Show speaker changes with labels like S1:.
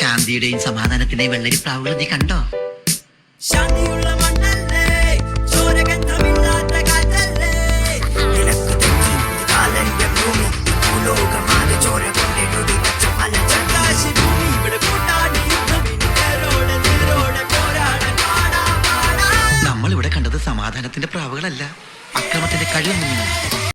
S1: ശാന്തിയുടെയും സമാധാനത്തിന്റെയും വെള്ളരി പ്രാവുകൾ നീ കണ്ടോ?
S2: ശാന്തിയുള്ള മണ്ണല്ലേ, ചോരഗന്ധമില്ലാത്ത കാറ്റല്ലേ, നിനക്ക് തെറ്റി കാലന്റെ ഭൂമി, ഭൂലോകമാണ് ചോര കൊണ്ടെഴുതി വച്ച പല ചക്കാശി ഭൂമി. ഇവിടെ കൂട്ടാടി യുദ്ധമിനി നേരോടെ നേരോടെ പോരാടാൻ പാടാ പാടാ.
S1: നമ്മൾ ഇവിടെ കണ്ടത് സമാധാനത്തിന്റെ പ്രാവുകളല്ല, അക്രമത്തിന്റെ കഴിവ്.